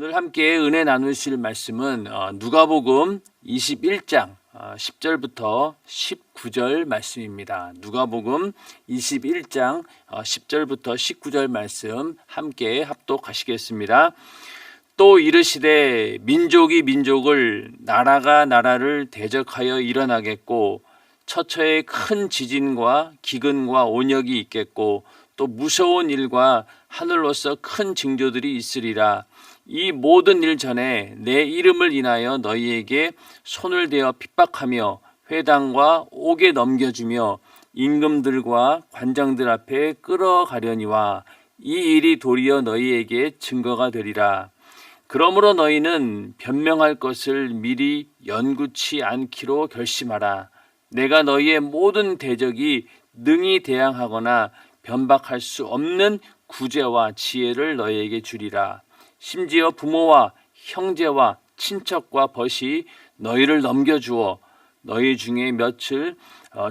오늘 함께 은혜 나누실 말씀은 누가복음 21장 10절부터 19절 말씀입니다. 누가복음 21장 10절부터 19절 말씀 함께 합독하시겠습니다. 또 이르시되 민족이 민족을 나라가 나라를 대적하여 일어나겠고 처처에 큰 지진과 기근과 온역이 있겠고 또 무서운 일과 하늘로서 큰 징조들이 있으리라. 이 모든 일 전에 내 이름을 인하여 너희에게 손을 대어 핍박하며 회당과 옥에 넘겨주며 임금들과 관장들 앞에 끌어가려니와 이 일이 도리어 너희에게 증거가 되리라. 그러므로 너희는 변명할 것을 미리 연구치 않기로 결심하라. 내가 너희의 모든 대적이 능히 대항하거나 변박할 수 없는 구제와 지혜를 너희에게 주리라. 심지어 부모와 형제와 친척과 벗이 너희를 넘겨주어 너희 중에 몇을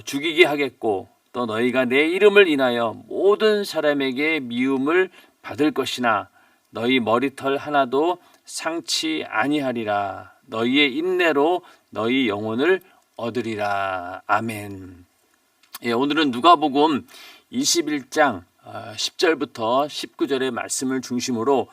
죽이게 하겠고 또 너희가 내 이름을 인하여 모든 사람에게 미움을 받을 것이나 너희 머리털 하나도 상치 아니하리라. 너희의 인내로 너희 영혼을 얻으리라. 아멘. 오늘은 누가복음 21장 10절부터 19절의 말씀을 중심으로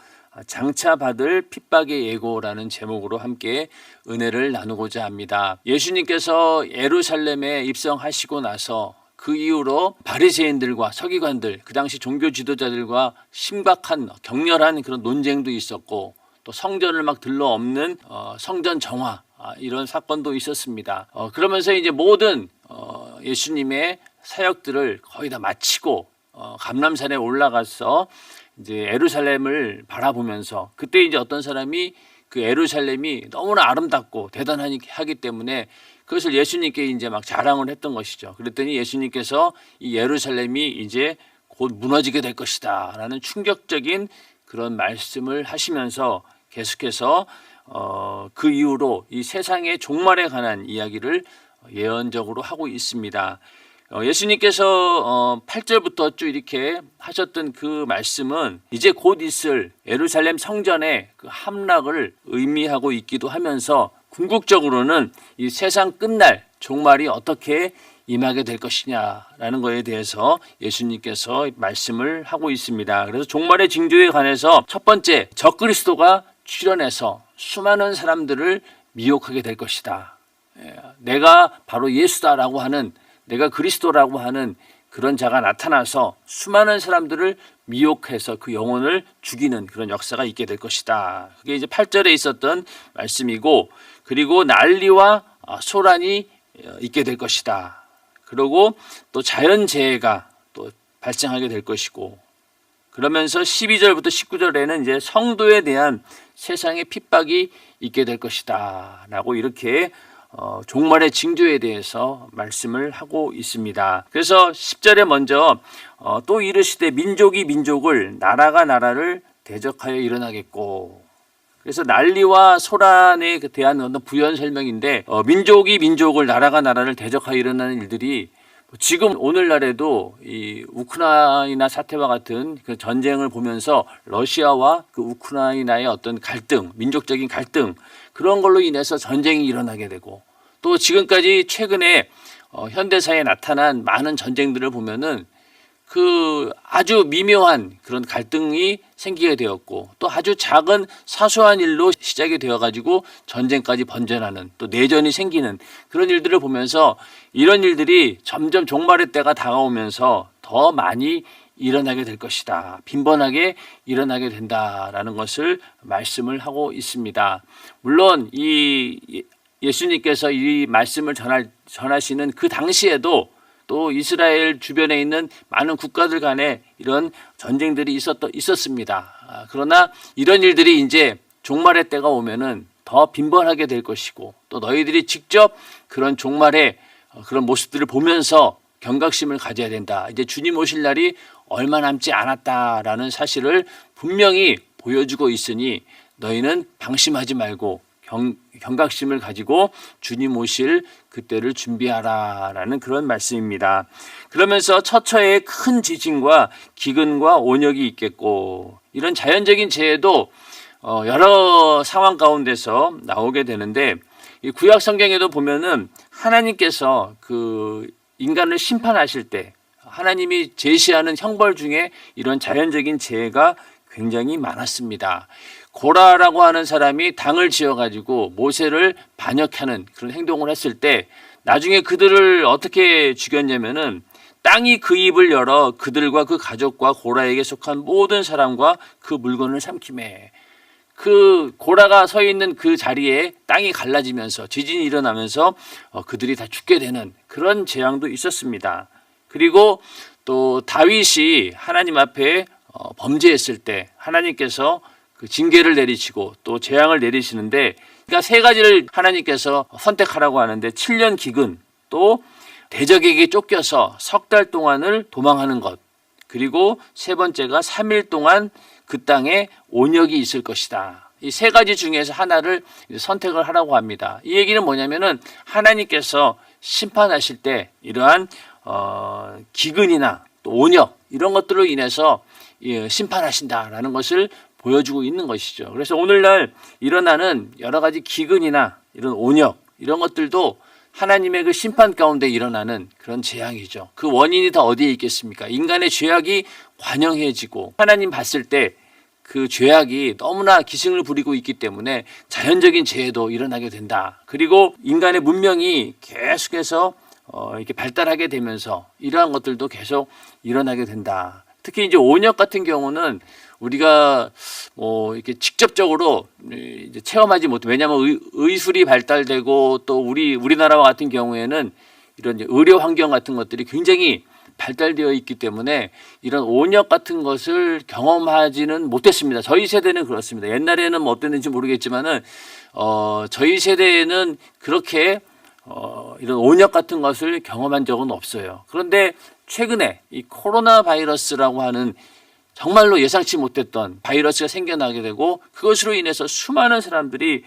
장차 받을 핍박의 예고라는 제목으로 함께 은혜를 나누고자 합니다. 예수님께서 예루살렘에 입성하시고 나서 그 이후로 바리새인들과 서기관들, 그 당시 종교 지도자들과 심각한 격렬한 그런 논쟁도 있었고 또 성전을 막 들러엎는 성전 정화 이런 사건도 있었습니다. 그러면서 이제 모든 예수님의 사역들을 거의 다 마치고 감람산에 올라가서 이제 예루살렘을 바라보면서 그때 이제 어떤 사람이 그 예루살렘이 너무나 아름답고 대단하기 때문에 그것을 예수님께 이제 막 자랑을 했던 것이죠. 그랬더니 예수님께서 이 예루살렘이 이제 곧 무너지게 될 것이다라는 충격적인 그런 말씀을 하시면서 계속해서 그 이후로 이 세상의 종말에 관한 이야기를 예언적으로 하고 있습니다. 예수님께서 8절부터 쭉 이렇게 하셨던 그 말씀은 이제 곧 있을 예루살렘 성전의 그 함락을 의미하고 있기도 하면서 궁극적으로는 이 세상 끝날 종말이 어떻게 임하게 될 것이냐라는 것에 대해서 예수님께서 말씀을 하고 있습니다. 그래서 종말의 징조에 관해서 첫 번째, 적그리스도가 출현해서 수많은 사람들을 미혹하게 될 것이다. 내가 바로 예수다라고 하는, 내가 그리스도라고 하는 그런 자가 나타나서 수많은 사람들을 미혹해서 그 영혼을 죽이는 그런 역사가 있게 될 것이다. 그게 이제 8절에 있었던 말씀이고, 그리고 난리와 소란이 있게 될 것이다. 그리고 또 자연재해가 또 발생하게 될 것이고, 그러면서 12절부터 19절에는 이제 성도에 대한 세상의 핍박이 있게 될 것이다 라고 이렇게 종말의 징조에 대해서 말씀을 하고 있습니다. 그래서 10절에 먼저 또 이르시되 민족이 민족을 나라가 나라를 대적하여 일어나겠고, 그래서 난리와 소란에 대한 어떤 부연 설명인데 민족이 민족을 나라가 나라를 대적하여 일어나는 일들이 지금 오늘날에도 이 우크라이나 사태와 같은 그 전쟁을 보면서 러시아와 그 우크라이나의 어떤 갈등, 민족적인 갈등, 그런 걸로 인해서 전쟁이 일어나게 되고, 또 지금까지 최근에 현대사에 나타난 많은 전쟁들을 보면은 그 아주 미묘한 그런 갈등이 생기게 되었고, 또 아주 작은 사소한 일로 시작이 되어가지고 전쟁까지 번져나는, 또 내전이 생기는 그런 일들을 보면서 이런 일들이 점점 종말의 때가 다가오면서 더 많이 일어나게 될 것이다. 빈번하게 일어나게 된다라는 것을 말씀을 하고 있습니다. 물론 이 예수님께서 이 말씀을 전하시는 그 당시에도 또 이스라엘 주변에 있는 많은 국가들 간에 이런 전쟁들이 있었습니다. 그러나 이런 일들이 이제 종말의 때가 오면은 더 빈번하게 될 것이고, 또 너희들이 직접 그런 종말의 그런 모습들을 보면서 경각심을 가져야 된다. 이제 주님 오실 날이 얼마 남지 않았다라는 사실을 분명히 보여주고 있으니 너희는 방심하지 말고 경각심을 가지고 주님 오실 그때를 준비하라라는 그런 말씀입니다. 그러면서 처처에 큰 지진과 기근과 온역이 있겠고, 이런 자연적인 재해도 여러 상황 가운데서 나오게 되는데 이 구약 성경에도 보면은 하나님께서 그 인간을 심판하실 때 하나님이 제시하는 형벌 중에 이런 자연적인 재해가 굉장히 많았습니다. 고라라고 하는 사람이 당을 지어가지고 모세를 반역하는 그런 행동을 했을 때 나중에 그들을 어떻게 죽였냐면은 땅이 그 입을 열어 그들과 그 가족과 고라에게 속한 모든 사람과 그 물건을 삼키매. 그 고라가 서 있는 그 자리에 땅이 갈라지면서 지진이 일어나면서 그들이 다 죽게 되는 그런 재앙도 있었습니다. 그리고 또 다윗이 하나님 앞에 범죄했을 때 하나님께서 그 징계를 내리시고 또 재앙을 내리시는데 그러니까 세 가지를 하나님께서 선택하라고 하는데 7년 기근 또 대적에게 쫓겨서 석 달 동안을 도망하는 것 그리고 세 번째가 3일 동안 그 땅에 온역이 있을 것이다. 이 세 가지 중에서 하나를 선택을 하라고 합니다. 이 얘기는 뭐냐면은 하나님께서 심판하실 때 이러한 기근이나 또 온역 이런 것들로 인해서 심판하신다라는 것을 보여주고 있는 것이죠. 그래서 오늘날 일어나는 여러 가지 기근이나 이런 온역 이런 것들도 하나님의 그 심판 가운데 일어나는 그런 재앙이죠. 그 원인이 다 어디에 있겠습니까? 인간의 죄악이 관영해지고 하나님 봤을 때 그 죄악이 너무나 기승을 부리고 있기 때문에 자연적인 재해도 일어나게 된다. 그리고 인간의 문명이 계속해서 이렇게 발달하게 되면서 이러한 것들도 계속 일어나게 된다. 특히 이제 온역 같은 경우는 우리가 뭐 이렇게 직접적으로 이제 체험하지 못해. 왜냐하면 의술이 발달되고 또 우리나라와 같은 경우에는 이런 이제 의료 환경 같은 것들이 굉장히 발달되어 있기 때문에 이런 온역 같은 것을 경험하지는 못했습니다. 저희 세대는 그렇습니다. 옛날에는 뭐 어땠는지 모르겠지만은 저희 세대에는 그렇게 이런 온역 같은 것을 경험한 적은 없어요. 그런데 최근에 이 코로나 바이러스라고 하는 정말로 예상치 못했던 바이러스가 생겨나게 되고 그것으로 인해서 수많은 사람들이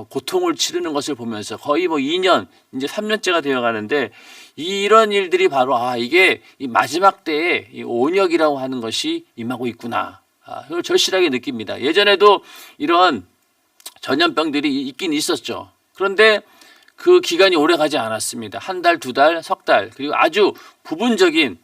고통을 치르는 것을 보면서 거의 뭐 2년 이제 3년째가 되어 가는데 이런 일들이 바로 이게 이 마지막 때에 이 온역이라고 하는 것이 임하고 있구나. 그걸 절실하게 느낍니다. 예전에도 이런 전염병들이 있긴 있었죠. 그런데 그 기간이 오래 가지 않았습니다. 한 달, 두 달, 석 달 그리고 아주 부분적인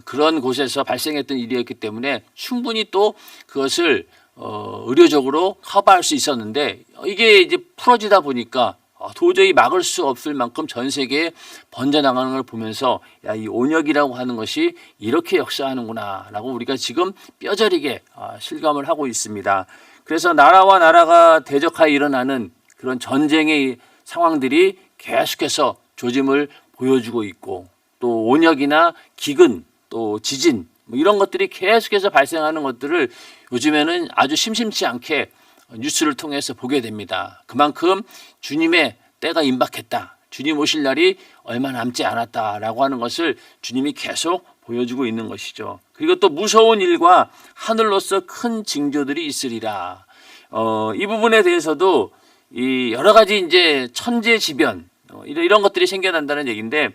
그런 곳에서 발생했던 일이었기 때문에 충분히 또 그것을 의료적으로 커버할 수 있었는데 이게 이제 풀어지다 보니까 도저히 막을 수 없을 만큼 전 세계에 번져나가는 걸 보면서 이 온역이라고 하는 것이 이렇게 역사하는구나라고 우리가 지금 뼈저리게 실감을 하고 있습니다. 그래서 나라와 나라가 대적하여 일어나는 그런 전쟁의 상황들이 계속해서 조짐을 보여주고 있고 또 온역이나 기근 또 지진 뭐 이런 것들이 계속해서 발생하는 것들을 요즘에는 아주 심심치 않게 뉴스를 통해서 보게 됩니다. 그만큼 주님의 때가 임박했다. 주님 오실 날이 얼마 남지 않았다라고 하는 것을 주님이 계속 보여주고 있는 것이죠. 그리고 또 무서운 일과 하늘로서 큰 징조들이 있으리라. 이 부분에 대해서도 이 여러 가지 이제 천재지변 이런 것들이 생겨난다는 얘기인데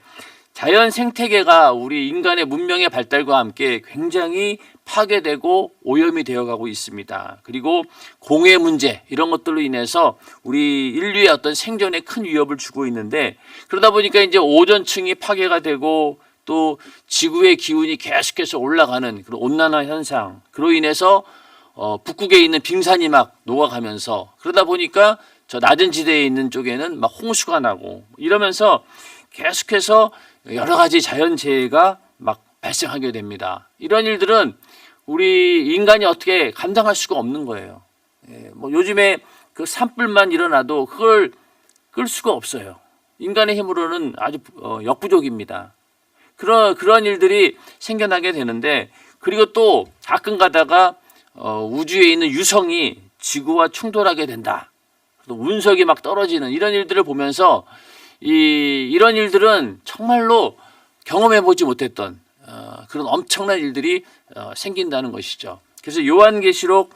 자연 생태계가 우리 인간의 문명의 발달과 함께 굉장히 파괴되고 오염이 되어가고 있습니다. 그리고 공해 문제 이런 것들로 인해서 우리 인류의 어떤 생존에 큰 위협을 주고 있는데 그러다 보니까 이제 오존층이 파괴가 되고 또 지구의 기온이 계속해서 올라가는 그런 온난화 현상 그로 인해서 북극에 있는 빙산이 막 녹아가면서 그러다 보니까 저 낮은 지대에 있는 쪽에는 막 홍수가 나고 이러면서 계속해서 여러 가지 자연재해가 막 발생하게 됩니다. 이런 일들은 우리 인간이 어떻게 감당할 수가 없는 거예요. 뭐 요즘에 그 산불만 일어나도 그걸 끌 수가 없어요. 인간의 힘으로는 아주 역부족입니다. 그런 일들이 생겨나게 되는데 그리고 또 가끔 가다가 우주에 있는 유성이 지구와 충돌하게 된다. 또 운석이 막 떨어지는 이런 일들을 보면서 이런 일들은 정말로 경험해보지 못했던 그런 엄청난 일들이 생긴다는 것이죠. 그래서 요한계시록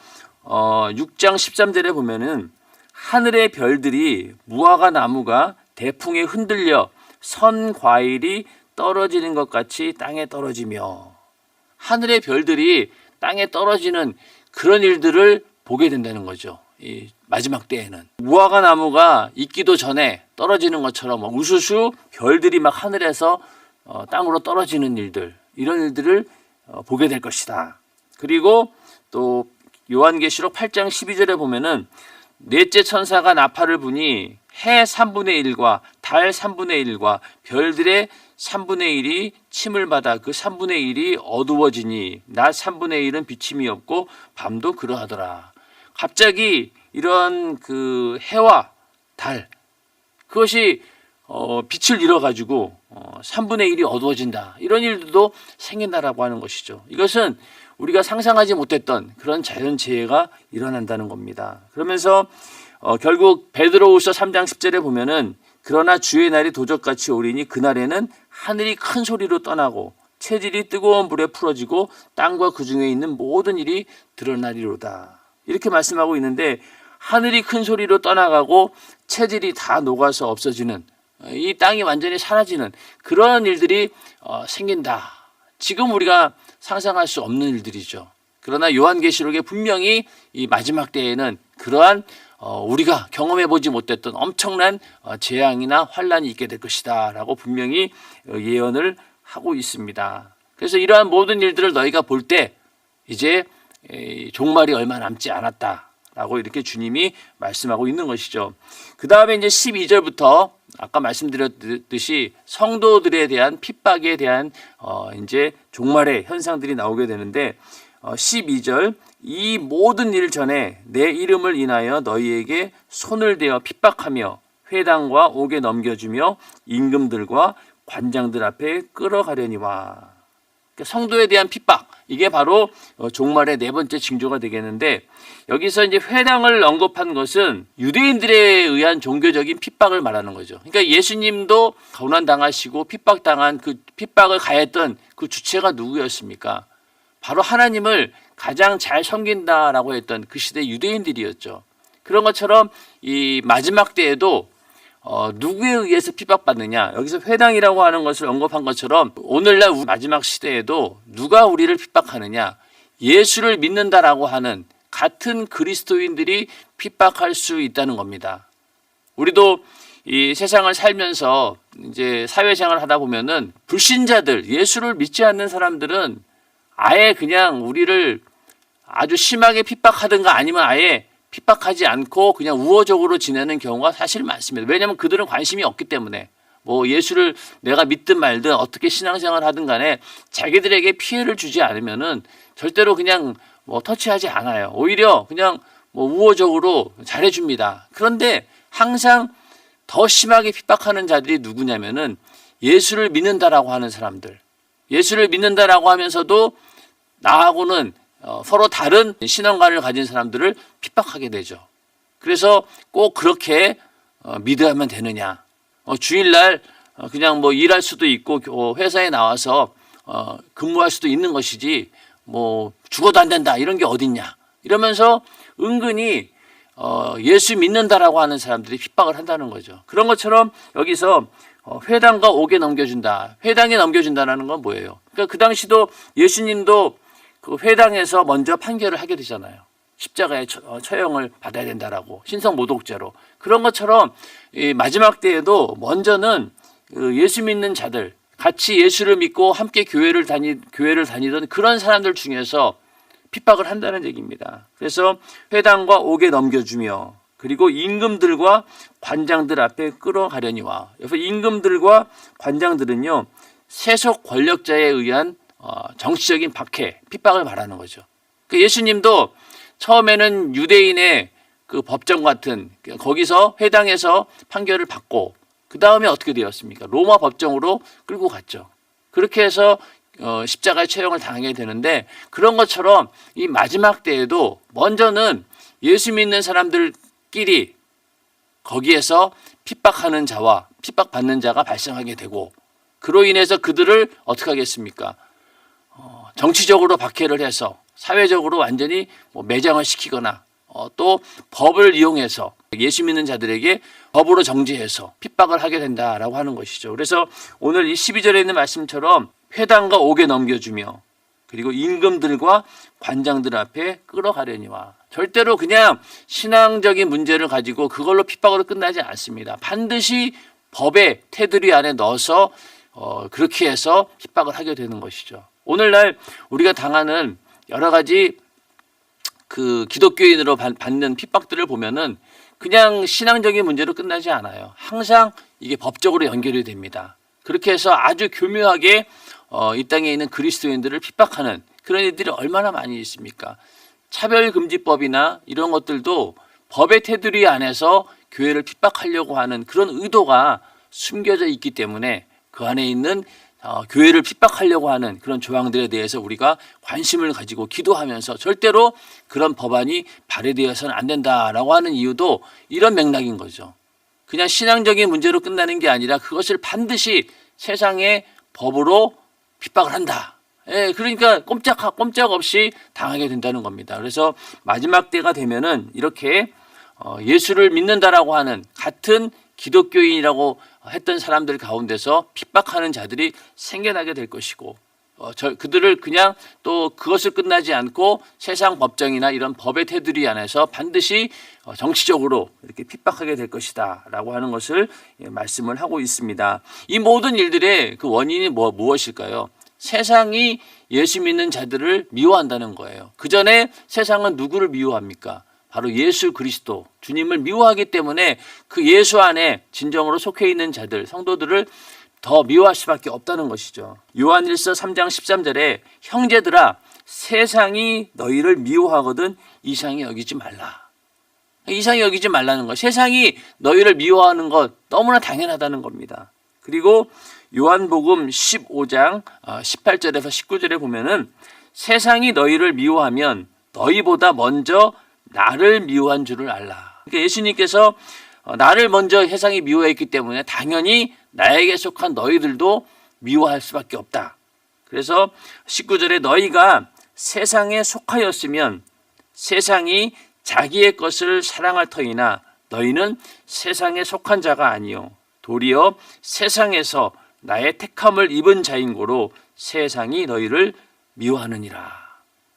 6장 13절에 보면은 하늘의 별들이 무화과 나무가 대풍에 흔들려 선 과일이 떨어지는 것 같이 땅에 떨어지며 하늘의 별들이 땅에 떨어지는 그런 일들을 보게 된다는 거죠. 이 마지막 때에는 무화과 나무가 익기도 전에 떨어지는 것처럼 우수수 별들이 막 하늘에서 땅으로 떨어지는 일들, 이런 일들을 보게 될 것이다. 그리고 또 요한계시록 8장 12절에 보면은 넷째 천사가 나팔을 부니 해 3분의 1과 달 3분의 1과 별들의 3분의 1이 침을 받아 그 3분의 1이 어두워지니 낮 3분의 1은 비침이 없고 밤도 그러하더라. 갑자기 이런 그 해와 달, 그것이 빛을 잃어가지고 3분의 1이 어두워진다. 이런 일들도 생긴다라고 하는 것이죠. 이것은 우리가 상상하지 못했던 그런 자연재해가 일어난다는 겁니다. 그러면서 결국 베드로후서 3장 10절에 보면은 그러나 주의 날이 도적같이 오리니 그날에는 하늘이 큰 소리로 떠나고 체질이 뜨거운 불에 풀어지고 땅과 그 중에 있는 모든 일이 드러나리로다. 이렇게 말씀하고 있는데 하늘이 큰 소리로 떠나가고 체질이 다 녹아서 없어지는, 이 땅이 완전히 사라지는 그런 일들이 생긴다. 지금 우리가 상상할 수 없는 일들이죠. 그러나 요한계시록에 분명히 이 마지막 때에는 그러한 우리가 경험해보지 못했던 엄청난 재앙이나 환란이 있게 될 것이다 라고 분명히 예언을 하고 있습니다. 그래서 이러한 모든 일들을 너희가 볼 때 이제 종말이 얼마 남지 않았다 라고 이렇게 주님이 말씀하고 있는 것이죠. 그 다음에 이제 12절부터 아까 말씀드렸듯이 성도들에 대한 핍박에 대한 이제 종말의 현상들이 나오게 되는데 12절 이 모든 일 전에 내 이름을 인하여 너희에게 손을 대어 핍박하며 회당과 옥에 넘겨주며 임금들과 관장들 앞에 끌어가려니와. 성도에 대한 핍박, 이게 바로 종말의 네 번째 징조가 되겠는데, 여기서 이제 회당을 언급한 것은 유대인들에 의한 종교적인 핍박을 말하는 거죠. 그러니까 예수님도 고난당하시고 핍박당한 그 핍박을 가했던 그 주체가 누구였습니까? 바로 하나님을 가장 잘 섬긴다라고 했던 그 시대 유대인들이었죠. 그런 것처럼 이 마지막 때에도 누구에 의해서 핍박받느냐, 여기서 회당이라고 하는 것을 언급한 것처럼 오늘날 마지막 시대에도 누가 우리를 핍박하느냐, 예수를 믿는다라고 하는 같은 그리스도인들이 핍박할 수 있다는 겁니다. 우리도 이 세상을 살면서 이제 사회생활을 하다 보면은 불신자들, 예수를 믿지 않는 사람들은 아예 그냥 우리를 아주 심하게 핍박하든가 아니면 아예 핍박하지 않고 그냥 우호적으로 지내는 경우가 사실 많습니다. 왜냐하면 그들은 관심이 없기 때문에, 뭐 예수를 내가 믿든 말든 어떻게 신앙생활을 하든 간에 자기들에게 피해를 주지 않으면은 절대로 그냥 뭐 터치하지 않아요. 오히려 그냥 뭐 우호적으로 잘해줍니다. 그런데 항상 더 심하게 핍박하는 자들이 누구냐면은 예수를 믿는다라고 하는 사람들, 예수를 믿는다라고 하면서도 나하고는 서로 다른 신앙관을 가진 사람들을 핍박하게 되죠. 그래서 꼭 그렇게 믿어야만 되느냐, 주일날 그냥 뭐 일할 수도 있고 회사에 나와서 근무할 수도 있는 것이지 뭐 죽어도 안 된다 이런 게 어딨냐 이러면서 은근히 예수 믿는다라고 하는 사람들이 핍박을 한다는 거죠. 그런 것처럼 여기서 회당과 옥에 넘겨준다, 회당에 넘겨준다라는 건 뭐예요? 그러니까 그 당시도 예수님도 그 회당에서 먼저 판결을 하게 되잖아요. 십자가에 처형을 받아야 된다라고, 신성모독죄로. 그런 것처럼 이 마지막 때에도 먼저는 예수 믿는 자들, 같이 예수를 믿고 함께 교회를 다니던 그런 사람들 중에서 핍박을 한다는 얘기입니다. 그래서 회당과 옥에 넘겨주며 그리고 임금들과 관장들 앞에 끌어가려니와. 여기서 임금들과 관장들은요, 세속 권력자에 의한 정치적인 박해, 핍박을 말하는 거죠. 예수님도 처음에는 유대인의 그 법정 같은 거기서 회당에서 판결을 받고 그 다음에 어떻게 되었습니까? 로마 법정으로 끌고 갔죠. 그렇게 해서 십자가의 처형을 당하게 되는데, 그런 것처럼 이 마지막 때에도 먼저는 예수 믿는 사람들끼리 거기에서 핍박하는 자와 핍박받는 자가 발생하게 되고, 그로 인해서 그들을 어떻게 하겠습니까? 정치적으로 박해를 해서 사회적으로 완전히 매장을 시키거나 또 법을 이용해서 예수 믿는 자들에게 법으로 정죄해서 핍박을 하게 된다라고 하는 것이죠. 그래서 오늘 이 12절에 있는 말씀처럼 회당과 옥에 넘겨주며 그리고 임금들과 관장들 앞에 끌어가려니와. 절대로 그냥 신앙적인 문제를 가지고 그걸로 핍박으로 끝나지 않습니다. 반드시 법의 테두리 안에 넣어서 그렇게 해서 핍박을 하게 되는 것이죠. 오늘날 우리가 당하는 여러 가지 그 기독교인으로 받는 핍박들을 보면은 그냥 신앙적인 문제로 끝나지 않아요. 항상 이게 법적으로 연결이 됩니다. 그렇게 해서 아주 교묘하게 이 땅에 있는 그리스도인들을 핍박하는 그런 일들이 얼마나 많이 있습니까? 차별금지법이나 이런 것들도 법의 테두리 안에서 교회를 핍박하려고 하는 그런 의도가 숨겨져 있기 때문에 그 안에 있는 교회를 핍박하려고 하는 그런 조항들에 대해서 우리가 관심을 가지고 기도하면서 절대로 그런 법안이 발의되어서는 안 된다라고 하는 이유도 이런 맥락인 거죠. 그냥 신앙적인 문제로 끝나는 게 아니라 그것을 반드시 세상의 법으로 핍박을 한다. 예, 그러니까 꼼짝없이 당하게 된다는 겁니다. 그래서 마지막 때가 되면은 이렇게 예수를 믿는다라고 하는 같은 기독교인이라고 했던 사람들 가운데서 핍박하는 자들이 생겨나게 될 것이고 그들을 그냥 또 그것을 끝나지 않고 세상 법정이나 이런 법의 테두리 안에서 반드시 정치적으로 이렇게 핍박하게 될 것이다 라고 하는 것을 말씀을 하고 있습니다. 이 모든 일들의 그 원인이 무엇일까요? 세상이 예수 믿는 자들을 미워한다는 거예요. 그 전에 세상은 누구를 미워합니까? 바로 예수 그리스도 주님을 미워하기 때문에 그 예수 안에 진정으로 속해 있는 자들 성도들을 더 미워할 수밖에 없다는 것이죠. 요한일서 3장 13절에 형제들아 세상이 너희를 미워하거든 이상히 여기지 말라. 이상히 여기지 말라는 것. 세상이 너희를 미워하는 것 너무나 당연하다는 겁니다. 그리고 요한복음 15장 18절에서 19절에 보면은 세상이 너희를 미워하면 너희보다 먼저 나를 미워한 줄을 알라. 그러니까 예수님께서 나를 먼저 세상이 미워했기 때문에 당연히 나에게 속한 너희들도 미워할 수밖에 없다. 그래서 19절에 너희가 세상에 속하였으면 세상이 자기의 것을 사랑할 터이나 너희는 세상에 속한 자가 아니요 도리어 세상에서 나의 택함을 입은 자인고로 세상이 너희를 미워하느니라.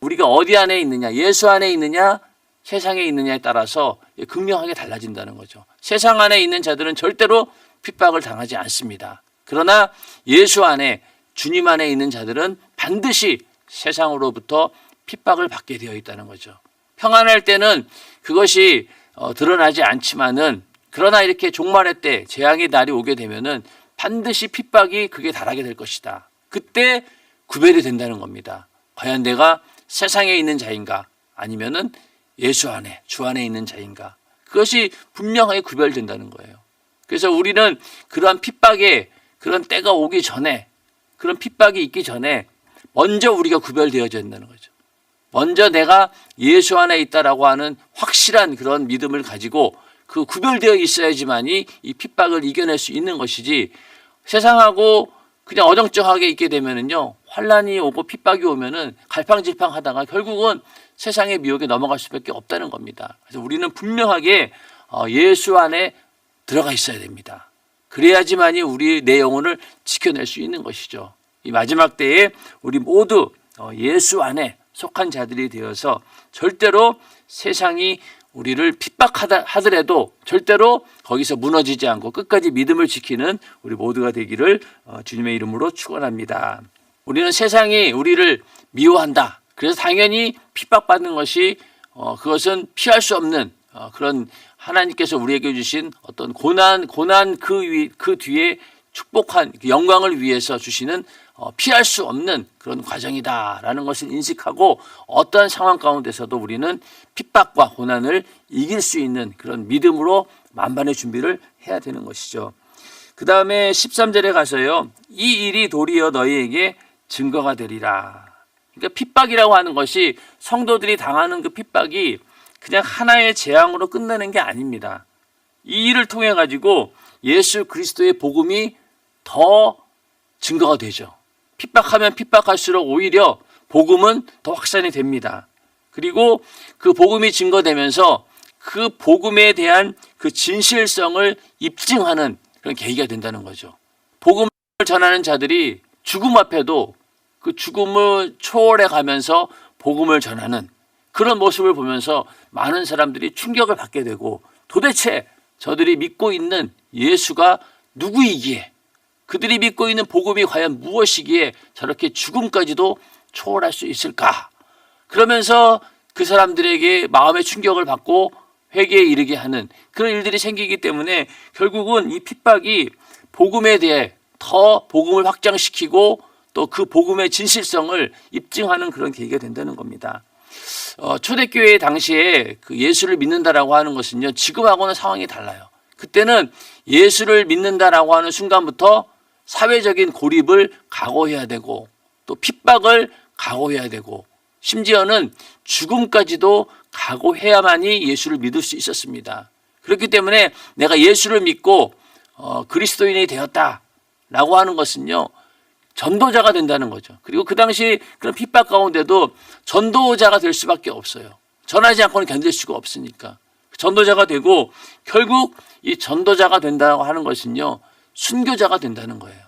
우리가 어디 안에 있느냐, 예수 안에 있느냐, 세상에 있느냐에 따라서 극명하게 달라진다는 거죠. 세상 안에 있는 자들은 절대로 핍박을 당하지 않습니다. 그러나 예수 안에, 주님 안에 있는 자들은 반드시 세상으로부터 핍박을 받게 되어 있다는 거죠. 평안할 때는 그것이 드러나지 않지만은 그러나 이렇게 종말의 때 재앙의 날이 오게 되면은 반드시 핍박이 그게 달하게 될 것이다. 그때 구별이 된다는 겁니다. 과연 내가 세상에 있는 자인가 아니면은 예수 안에, 주 안에 있는 자인가. 그것이 분명하게 구별된다는 거예요. 그래서 우리는 그러한 핍박에 그런 때가 오기 전에 그런 핍박이 있기 전에 먼저 우리가 구별되어져야 된다는 거죠. 먼저 내가 예수 안에 있다라고 하는 확실한 그런 믿음을 가지고 그 구별되어 있어야지만이 이 핍박을 이겨낼 수 있는 것이지 세상하고 그냥 어정쩡하게 있게 되면은요 환란이 오고 핍박이 오면은 갈팡질팡하다가 결국은 세상의 미혹에 넘어갈 수밖에 없다는 겁니다. 그래서 우리는 분명하게 예수 안에 들어가 있어야 됩니다. 그래야지만이 우리 내 영혼을 지켜낼 수 있는 것이죠. 이 마지막 때에 우리 모두 예수 안에 속한 자들이 되어서 절대로 세상이 우리를 핍박하더라도 절대로 거기서 무너지지 않고 끝까지 믿음을 지키는 우리 모두가 되기를 주님의 이름으로 축원합니다. 우리는 세상이 우리를 미워한다. 그래서 당연히 핍박받는 것이 그것은 피할 수 없는 그런 하나님께서 우리에게 주신 어떤 고난 그 뒤에 축복한 영광을 위해서 주시는 피할 수 없는 그런 과정이다라는 것을 인식하고 어떠한 상황 가운데서도 우리는 핍박과 고난을 이길 수 있는 그런 믿음으로 만반의 준비를 해야 되는 것이죠. 그 다음에 13절에 가서요. 이 일이 도리어 너희에게 증거가 되리라. 그러니까 핍박이라고 하는 것이 성도들이 당하는 그 핍박이 그냥 하나의 재앙으로 끝나는 게 아닙니다. 이 일을 통해 가지고 예수 그리스도의 복음이 더 증거가 되죠. 핍박하면 핍박할수록 오히려 복음은 더 확산이 됩니다. 그리고 그 복음이 증거되면서 그 복음에 대한 그 진실성을 입증하는 그런 계기가 된다는 거죠. 복음을 전하는 자들이 죽음 앞에도 그 죽음을 초월해 가면서 복음을 전하는 그런 모습을 보면서 많은 사람들이 충격을 받게 되고 도대체 저들이 믿고 있는 예수가 누구이기에 그들이 믿고 있는 복음이 과연 무엇이기에 저렇게 죽음까지도 초월할 수 있을까? 그러면서 그 사람들에게 마음의 충격을 받고 회개에 이르게 하는 그런 일들이 생기기 때문에 결국은 이 핍박이 복음에 대해 더 복음을 확장시키고 또 그 복음의 진실성을 입증하는 그런 계기가 된다는 겁니다. 초대교회 당시에 그 예수를 믿는다라고 하는 것은요, 지금하고는 상황이 달라요. 그때는 예수를 믿는다라고 하는 순간부터 사회적인 고립을 각오해야 되고 또 핍박을 각오해야 되고 심지어는 죽음까지도 각오해야만이 예수를 믿을 수 있었습니다. 그렇기 때문에 내가 예수를 믿고 그리스도인이 되었다라고 하는 것은요, 전도자가 된다는 거죠. 그리고 그 당시 그런 핍박 가운데도 전도자가 될 수밖에 없어요. 전하지 않고는 견딜 수가 없으니까. 전도자가 되고 결국 이 전도자가 된다고 하는 것은요, 순교자가 된다는 거예요.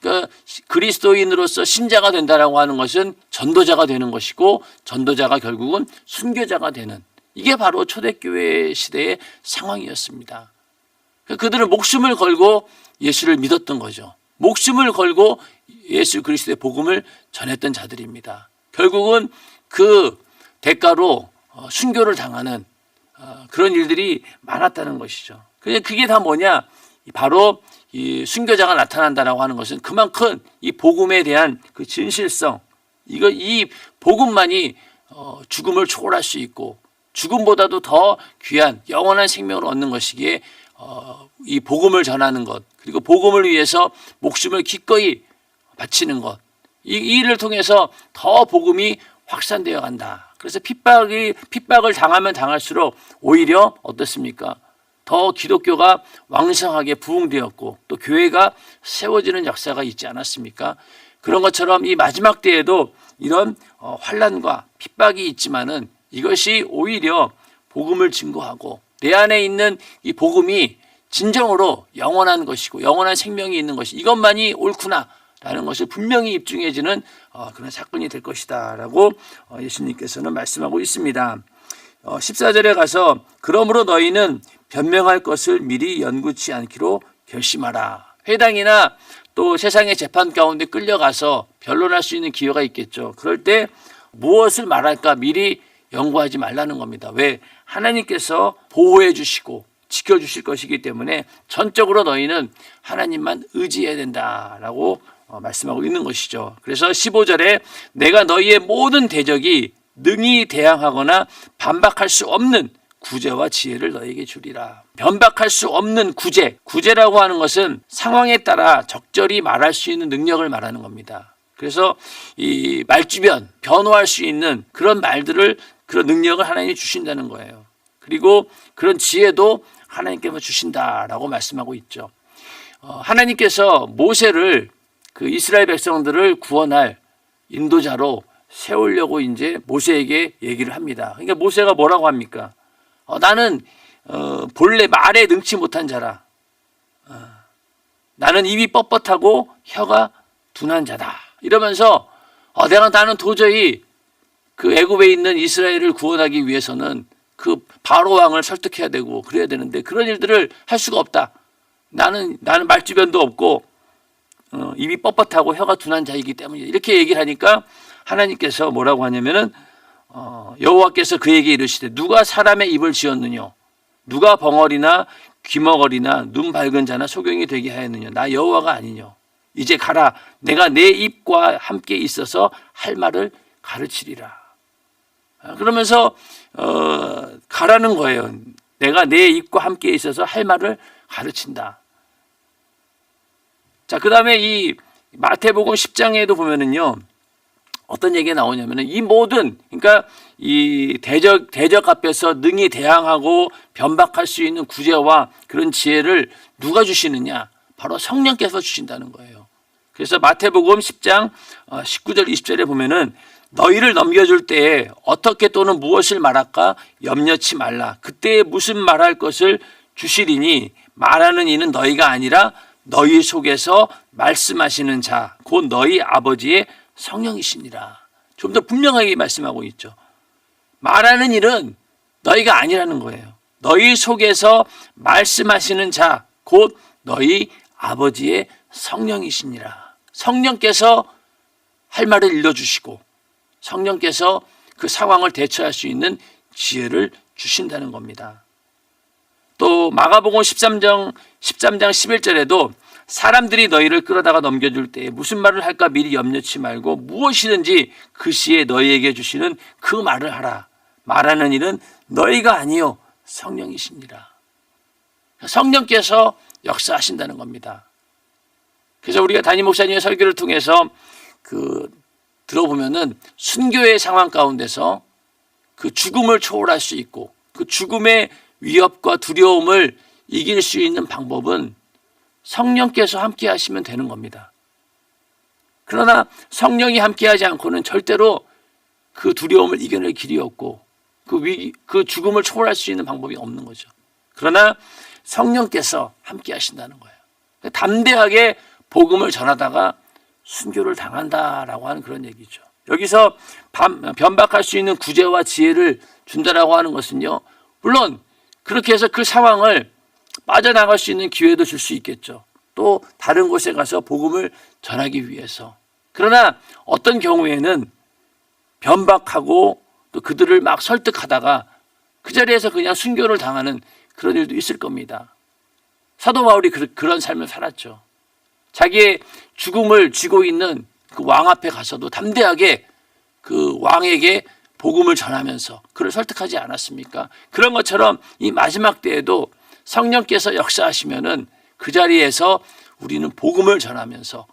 그러니까 그리스도인으로서 신자가 된다라고 하는 것은 전도자가 되는 것이고 전도자가 결국은 순교자가 되는, 이게 바로 초대교회 시대의 상황이었습니다. 그들은 목숨을 걸고 예수를 믿었던 거죠. 목숨을 걸고 예수 그리스도의 복음을 전했던 자들입니다. 결국은 그 대가로 순교를 당하는 그런 일들이 많았다는 것이죠. 그게 다 뭐냐? 바로 이 순교자가 나타난다라고 하는 것은 그만큼 이 복음에 대한 그 진실성, 이 복음만이 죽음을 초월할 수 있고 죽음보다도 더 귀한 영원한 생명을 얻는 것이기에 이 복음을 전하는 것, 그리고 복음을 위해서 목숨을 기꺼이 바치는 것, 이 일을 통해서 더 복음이 확산되어 간다. 그래서 핍박을 당하면 당할수록 오히려 어떻습니까? 더 기독교가 왕성하게 부흥되었고 또 교회가 세워지는 역사가 있지 않았습니까? 그런 것처럼 이 마지막 때에도 이런 환난과 핍박이 있지만은 이것이 오히려 복음을 증거하고 내 안에 있는 이 복음이 진정으로 영원한 것이고 영원한 생명이 있는 것이 이것만이 옳구나라는 것을 분명히 입증해지는 그런 사건이 될 것이다 라고 예수님께서는 말씀하고 있습니다. 14절에 가서 그러므로 너희는 변명할 것을 미리 연구치 않기로 결심하라. 회당이나 또 세상의 재판 가운데 끌려가서 변론할 수 있는 기회가 있겠죠. 그럴 때 무엇을 말할까 미리 연구하지 말라는 겁니다. 왜? 하나님께서 보호해 주시고 지켜주실 것이기 때문에 전적으로 너희는 하나님만 의지해야 된다라고 말씀하고 있는 것이죠. 그래서 15절에 내가 너희의 모든 대적이 능히 대항하거나 반박할 수 없는 구제와 지혜를 너에게 주리라. 변박할 수 없는 구제라고 하는 것은 상황에 따라 적절히 말할 수 있는 능력을 말하는 겁니다. 그래서 이 말주변, 변호할 수 있는 그런 말들을, 그런 능력을 하나님이 주신다는 거예요. 그리고 그런 지혜도 하나님께서 주신다라고 말씀하고 있죠. 하나님께서 모세를 그 이스라엘 백성들을 구원할 인도자로 세우려고 이제 모세에게 얘기를 합니다. 그러니까 모세가 뭐라고 합니까? 나는 본래 말에 능치 못한 자라. 나는 입이 뻣뻣하고 혀가 둔한 자다. 이러면서 나는 도저히 그 애굽에 있는 이스라엘을 구원하기 위해서는 그 바로 왕을 설득해야 되고 그래야 되는데 그런 일들을 할 수가 없다. 나는 말주변도 없고 입이 뻣뻣하고 혀가 둔한 자이기 때문에 이렇게 얘기를 하니까 하나님께서 뭐라고 하냐면은 여호와께서 그에게 이르시되 누가 사람의 입을 지었느냐? 누가 벙어리나 귀머거리나 눈 밝은 자나 소경이 되게 하였느냐? 나 여호와가 아니냐? 이제 가라. 내가 내 입과 함께 있어서 할 말을 가르치리라. 그러면서 가라는 거예요. 내가 내 입과 함께 있어서 할 말을 가르친다. 자, 그 다음에 이 마태복음 10장에도 보면은요, 어떤 얘기가 나오냐면은 이 모든, 그러니까 이 대적 앞에서 능히 대항하고 변박할 수 있는 구제와 그런 지혜를 누가 주시느냐? 바로 성령께서 주신다는 거예요. 그래서 마태복음 10장 19절 20절에 보면은 너희를 넘겨줄 때에 어떻게 또는 무엇을 말할까 염려치 말라. 그때에 무슨 말할 것을 주시리니 말하는 이는 너희가 아니라 너희 속에서 말씀하시는 자, 곧 너희 아버지의 성령이시니라. 좀 더 분명하게 말씀하고 있죠. 말하는 일은 너희가 아니라는 거예요. 너희 속에서 말씀하시는 자, 곧 너희 아버지의 성령이시니라. 성령께서 할 말을 일러주시고 성령께서 그 상황을 대처할 수 있는 지혜를 주신다는 겁니다. 또 마가복음 13장 11절에도 사람들이 너희를 끌어다가 넘겨줄 때에 무슨 말을 할까 미리 염려치 말고 무엇이든지 그 시에 너희에게 주시는 그 말을 하라. 말하는 일은 너희가 아니요 성령이시니라. 성령께서 역사하신다는 겁니다. 그래서 우리가 담임 목사님의 설교를 통해서 들어보면은 순교의 상황 가운데서 그 죽음을 초월할 수 있고 그 죽음의 위협과 두려움을 이길 수 있는 방법은 성령께서 함께 하시면 되는 겁니다. 그러나 성령이 함께 하지 않고는 절대로 그 두려움을 이겨낼 길이 없고 그 죽음을 초월할 수 있는 방법이 없는 거죠. 그러나 성령께서 함께 하신다는 거예요. 담대하게 복음을 전하다가 순교를 당한다라고 하는 그런 얘기죠. 여기서 변박할 수 있는 구제와 지혜를 준다라고 하는 것은요, 물론 그렇게 해서 그 상황을 빠져나갈 수 있는 기회도 줄 수 있겠죠. 또 다른 곳에 가서 복음을 전하기 위해서. 그러나 어떤 경우에는 변박하고 또 그들을 막 설득하다가 그 자리에서 그냥 순교를 당하는 그런 일도 있을 겁니다. 사도 바울이 그런 삶을 살았죠. 자기의 죽음을 쥐고 있는 그 왕 앞에 가서도 담대하게 그 왕에게 복음을 전하면서 그를 설득하지 않았습니까? 그런 것처럼 이 마지막 때에도 성령께서 역사하시면은 그 자리에서 우리는 복음을 전하면서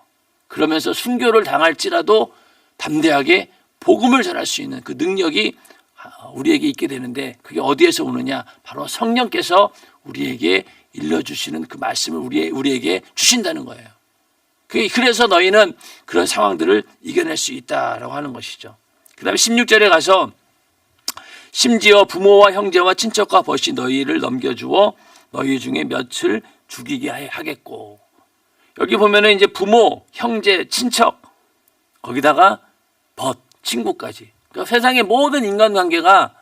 그러면서 순교를 당할지라도 담대하게 복음을 전할 수 있는 그 능력이 우리에게 있게 되는데 그게 어디에서 오느냐? 바로 성령께서 우리에게 일러주시는 그 말씀을 우리에게 주신다는 거예요. 그래서 너희는 그런 상황들을 이겨낼 수 있다라고 하는 것이죠. 그 다음에 16절에 가서 심지어 부모와 형제와 친척과 벗이 너희를 넘겨주어 너희 중에 몇을 죽이게 하겠고. 여기 보면은 이제 부모, 형제, 친척, 거기다가 벗, 친구까지. 그러니까 세상의 모든 인간관계가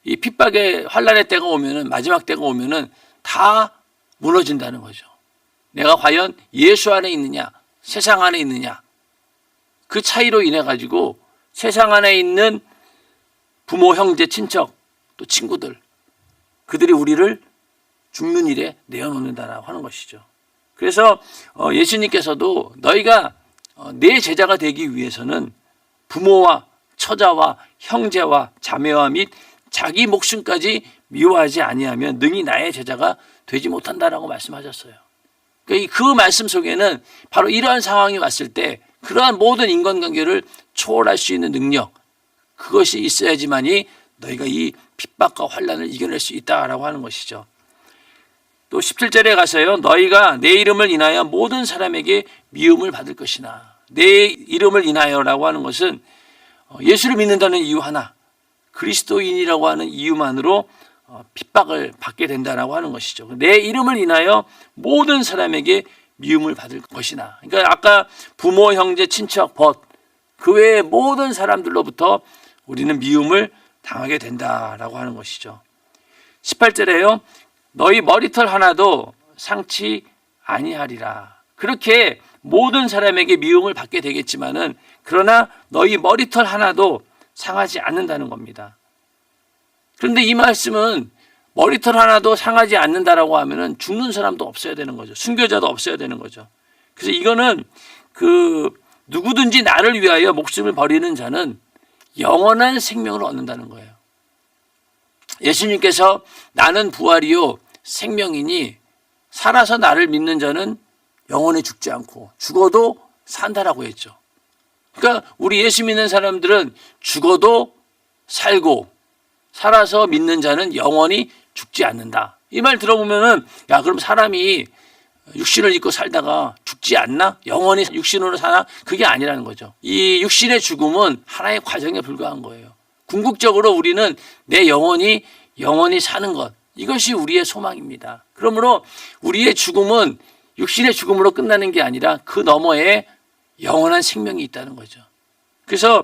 이 핍박의 환란의 때가 오면은 마지막 때가 오면은 다 무너진다는 거죠. 내가 과연 예수 안에 있느냐, 세상 안에 있느냐. 그 차이로 인해 가지고 세상 안에 있는 부모, 형제, 친척, 또 친구들, 그들이 우리를 죽는 일에 내어놓는다라고 하는 것이죠. 그래서 예수님께서도 너희가 내 제자가 되기 위해서는 부모와 처자와 형제와 자매와 및 자기 목숨까지 미워하지 아니하면 능히 나의 제자가 되지 못한다라고 말씀하셨어요. 그 말씀 속에는 바로 이러한 상황이 왔을 때 그러한 모든 인간관계를 초월할 수 있는 능력, 그것이 있어야지만이 너희가 이 핍박과 환난을 이겨낼 수 있다라고 하는 것이죠. 또 17절에 가서요, 너희가 내 이름을 인하여 모든 사람에게 미움을 받을 것이나. 내 이름을 인하여라고 하는 것은 예수를 믿는다는 이유 하나, 그리스도인이라고 하는 이유만으로 핍박을 받게 된다라고 하는 것이죠. 내 이름을 인하여 모든 사람에게 미움을 받을 것이나. 그러니까 아까 부모, 형제, 친척, 벗, 그 외의 모든 사람들로부터 우리는 미움을 당하게 된다라고 하는 것이죠. 18절에요. 너희 머리털 하나도 상치 아니하리라. 그렇게 모든 사람에게 미움을 받게 되겠지만은 그러나 너희 머리털 하나도 상하지 않는다는 겁니다. 그런데 이 말씀은 머리털 하나도 상하지 않는다라고 하면은 죽는 사람도 없어야 되는 거죠. 순교자도 없어야 되는 거죠. 그래서 이거는 누구든지 나를 위하여 목숨을 버리는 자는 영원한 생명을 얻는다는 거예요. 예수님께서 나는 부활이요 생명이니 살아서 나를 믿는 자는 영원히 죽지 않고 죽어도 산다라고 했죠. 그러니까 우리 예수 믿는 사람들은 죽어도 살고 살아서 믿는 자는 영원히 죽지 않는다. 이 말 들어보면은 야 그럼 사람이 육신을 입고 살다가 죽지 않나? 영원히 육신으로 사나? 그게 아니라는 거죠. 이 육신의 죽음은 하나의 과정에 불과한 거예요. 궁극적으로 우리는 내 영혼이 사는 것, 이것이 우리의 소망입니다. 그러므로 우리의 죽음은 육신의 죽음으로 끝나는 게 아니라 그 너머에 영원한 생명이 있다는 거죠. 그래서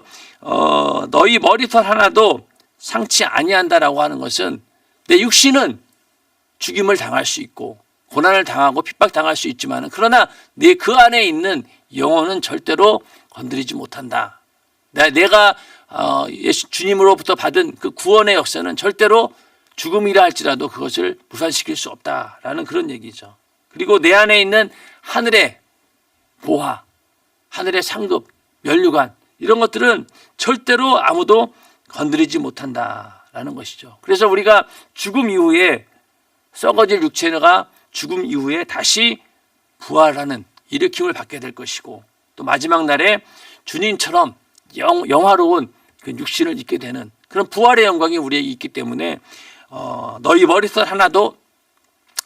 너희 머리털 하나도 상치 아니한다라고 하는 것은 내 육신은 죽임을 당할 수 있고 고난을 당하고 핍박당할 수 있지만 그러나 내 그 안에 있는 영혼은 절대로 건드리지 못한다. 내가 주님으로부터 받은 그 구원의 역사는 절대로 죽음이라 할지라도 그것을 무산시킬 수 없다라는 그런 얘기죠. 그리고 내 안에 있는 하늘의 보화, 하늘의 상급, 면류관 이런 것들은 절대로 아무도 건드리지 못한다라는 것이죠. 그래서 우리가 죽음 이후에 썩어질 육체가 죽음 이후에 다시 부활하는 일으킴을 받게 될 것이고 또 마지막 날에 주님처럼 영화로운 그 육신을 입게 되는 그런 부활의 영광이 우리에게 있기 때문에 너희 머리털 하나도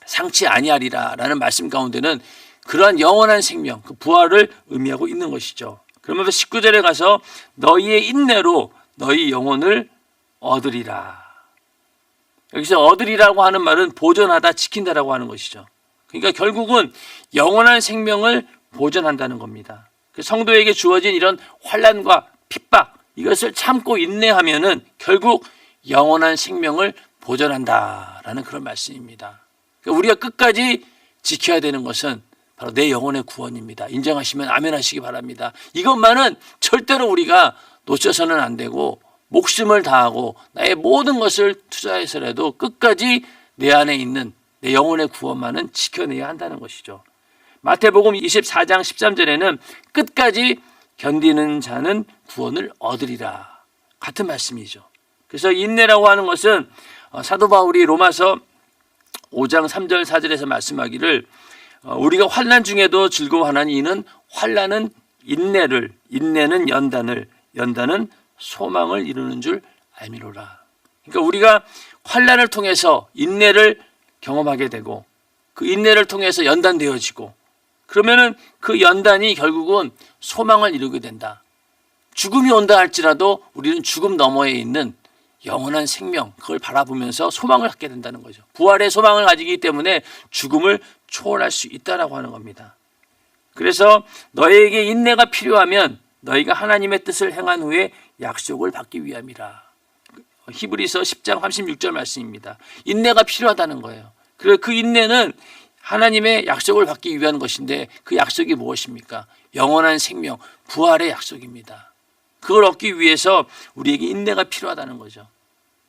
상치 아니하리라 라는 말씀 가운데는 그러한 영원한 생명, 그 부활을 의미하고 있는 것이죠. 그러면서 19절에 가서 너희의 인내로 너희 영혼을 얻으리라. 여기서 얻으리라고 하는 말은 보존하다, 지킨다라고 하는 것이죠. 그러니까 결국은 영원한 생명을 보존한다는 겁니다. 성도에게 주어진 이런 환난과 핍박 이것을 참고 인내하면은 결국 영원한 생명을 보존한다라는 그런 말씀입니다. 그러니까 우리가 끝까지 지켜야 되는 것은 바로 내 영혼의 구원입니다. 인정하시면 아멘 하시기 바랍니다. 이것만은 절대로 우리가 놓쳐서는 안 되고 목숨을 다하고 나의 모든 것을 투자해서라도 끝까지 내 안에 있는 내 영혼의 구원만은 지켜내야 한다는 것이죠. 마태복음 24장 13절에는 끝까지 견디는 자는 구원을 얻으리라. 같은 말씀이죠. 그래서 인내라고 하는 것은 사도 바울이 로마서 5장 3절 4절에서 말씀하기를 우리가 환난 중에도 즐거워하나니 이는 환난은 인내를, 인내는 연단을, 연단은 소망을 이루는 줄 알미로라. 그러니까 우리가 환난을 통해서 인내를 경험하게 되고 그 인내를 통해서 연단되어지고 그러면은 그 연단이 결국은 소망을 이루게 된다. 죽음이 온다 할지라도 우리는 죽음 너머에 있는 영원한 생명 그걸 바라보면서 소망을 갖게 된다는 거죠. 부활의 소망을 가지기 때문에 죽음을 초월할 수 있다라고 하는 겁니다. 그래서 너희에게 인내가 필요하면 너희가 하나님의 뜻을 행한 후에 약속을 받기 위함이라. 히브리서 10장 36절 말씀입니다. 인내가 필요하다는 거예요. 그리고 그 인내는 하나님의 약속을 받기 위한 것인데 그 약속이 무엇입니까? 영원한 생명, 부활의 약속입니다. 그걸 얻기 위해서 우리에게 인내가 필요하다는 거죠.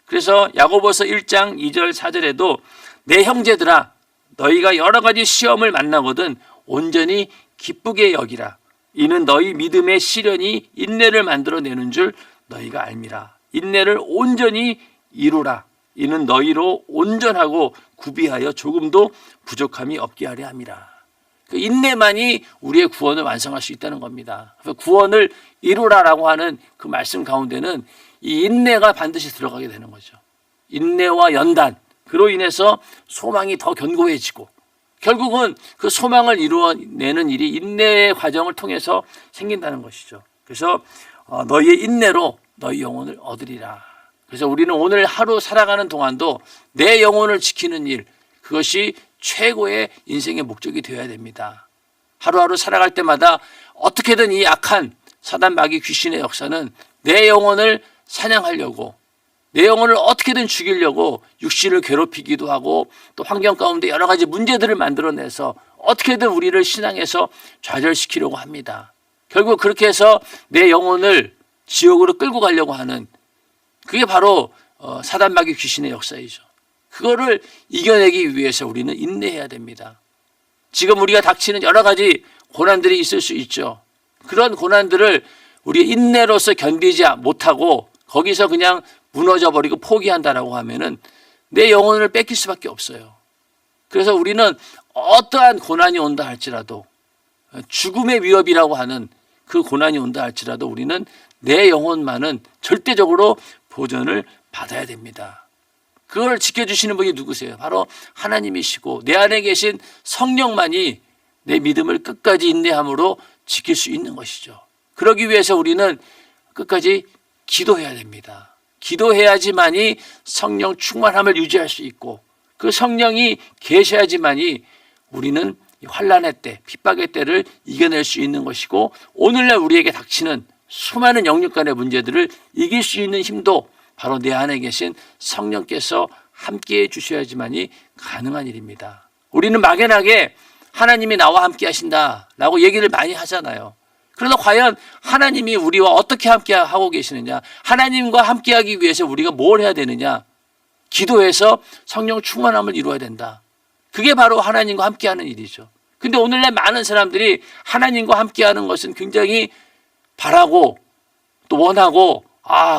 그래서 야고보서 1장 2절 4절에도 내 형제들아 너희가 여러 가지 시험을 만나거든 온전히 기쁘게 여기라. 이는 너희 믿음의 시련이 인내를 만들어내는 줄 너희가 알미라. 인내를 온전히 이루라. 이는 너희로 온전하고 구비하여 조금도 부족함이 없게 하려 함이라. 그 인내만이 우리의 구원을 완성할 수 있다는 겁니다. 구원을 이루라라고 하는 그 말씀 가운데는 이 인내가 반드시 들어가게 되는 거죠. 인내와 연단, 그로 인해서 소망이 더 견고해지고 결국은 그 소망을 이루어내는 일이 인내의 과정을 통해서 생긴다는 것이죠. 그래서 너희의 인내로 너희 영혼을 얻으리라. 그래서 우리는 오늘 하루 살아가는 동안도 내 영혼을 지키는 일, 그것이 최고의 인생의 목적이 되어야 됩니다. 하루하루 살아갈 때마다 어떻게든 이 악한 사단 마귀 귀신의 역사는 내 영혼을 사냥하려고 내 영혼을 어떻게든 죽이려고 육신을 괴롭히기도 하고 또 환경 가운데 여러 가지 문제들을 만들어내서 어떻게든 우리를 신앙에서 좌절시키려고 합니다. 결국 그렇게 해서 내 영혼을 지옥으로 끌고 가려고 하는 그게 바로 사단 마귀 귀신의 역사이죠. 그거를 이겨내기 위해서 우리는 인내해야 됩니다. 지금 우리가 닥치는 여러 가지 고난들이 있을 수 있죠. 그런 고난들을 우리 인내로서 견디지 못하고 거기서 그냥 무너져 버리고 포기한다라고 하면은 내 영혼을 뺏길 수밖에 없어요. 그래서 우리는 어떠한 고난이 온다 할지라도 죽음의 위협이라고 하는 그 고난이 온다 할지라도 우리는 내 영혼만은 절대적으로 보전을 받아야 됩니다. 그걸 지켜주시는 분이 누구세요? 바로 하나님이시고 내 안에 계신 성령만이 내 믿음을 끝까지 인내함으로 지킬 수 있는 것이죠. 그러기 위해서 우리는 끝까지 기도해야 됩니다. 기도해야지만이 성령 충만함을 유지할 수 있고 그 성령이 계셔야지만이 우리는 환난의 때, 핍박의 때를 이겨낼 수 있는 것이고 오늘날 우리에게 닥치는 수많은 영육 간의 문제들을 이길 수 있는 힘도 바로 내 안에 계신 성령께서 함께해 주셔야지만이 가능한 일입니다. 우리는 막연하게 하나님이 나와 함께 하신다라고 얘기를 많이 하잖아요. 그러나 과연 하나님이 우리와 어떻게 함께 하고 계시느냐, 하나님과 함께하기 위해서 우리가 뭘 해야 되느냐, 기도해서 성령 충만함을 이루어야 된다. 그게 바로 하나님과 함께하는 일이죠. 근데 오늘날 많은 사람들이 하나님과 함께하는 것은 굉장히 바라고 또 원하고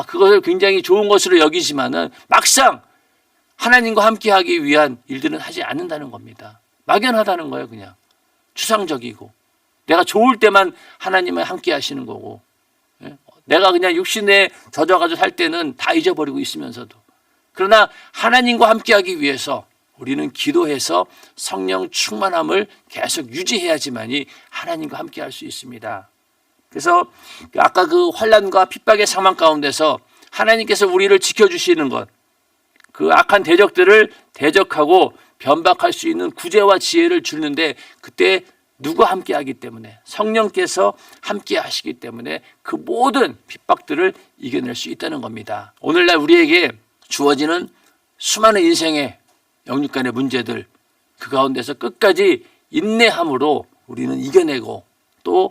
그것을 굉장히 좋은 것으로 여기지만은 막상 하나님과 함께하기 위한 일들은 하지 않는다는 겁니다. 막연하다는 거예요. 그냥 추상적이고 내가 좋을 때만 하나님은 함께 하시는 거고, 내가 그냥 육신에 젖어가지고 살 때는 다 잊어버리고 있으면서도. 그러나 하나님과 함께하기 위해서 우리는 기도해서 성령 충만함을 계속 유지해야지만이 하나님과 함께할 수 있습니다. 그래서 아까 그 환난과 핍박의 상황 가운데서 하나님께서 우리를 지켜주시는 것, 그 악한 대적들을 대적하고 변박할 수 있는 구제와 지혜를 주는데, 그때 누가 함께하기 때문에, 성령께서 함께 하시기 때문에 그 모든 핍박들을 이겨낼 수 있다는 겁니다. 오늘날 우리에게 주어지는 수많은 인생의 영육간의 문제들, 그 가운데서 끝까지 인내함으로 우리는 이겨내고, 또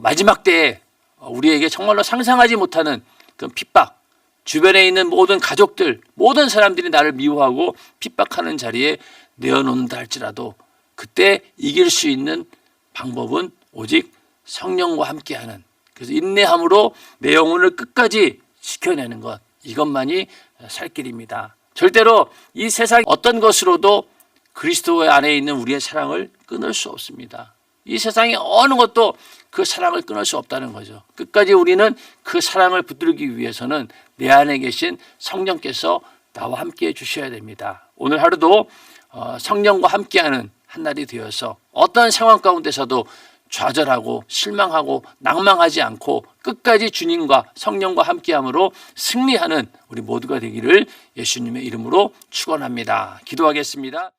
마지막 때에 우리에게 정말로 상상하지 못하는 그런 핍박, 주변에 있는 모든 가족들, 모든 사람들이 나를 미워하고 핍박하는 자리에 내어놓는다 할지라도 그때 이길 수 있는 방법은 오직 성령과 함께하는, 그래서 인내함으로 내 영혼을 끝까지 지켜내는 것, 이것만이 살 길입니다. 절대로 이 세상 어떤 것으로도 그리스도 안에 있는 우리의 사랑을 끊을 수 없습니다. 이 세상의 어느 것도 그 사랑을 끊을 수 없다는 거죠. 끝까지 우리는 그 사랑을 붙들기 위해서는 내 안에 계신 성령께서 나와 함께 해 주셔야 됩니다. 오늘 하루도 성령과 함께하는 한 날이 되어서 어떤 상황 가운데서도 좌절하고 실망하고 낭망하지 않고 끝까지 주님과 성령과 함께함으로 승리하는 우리 모두가 되기를 예수님의 이름으로 축원합니다. 기도하겠습니다.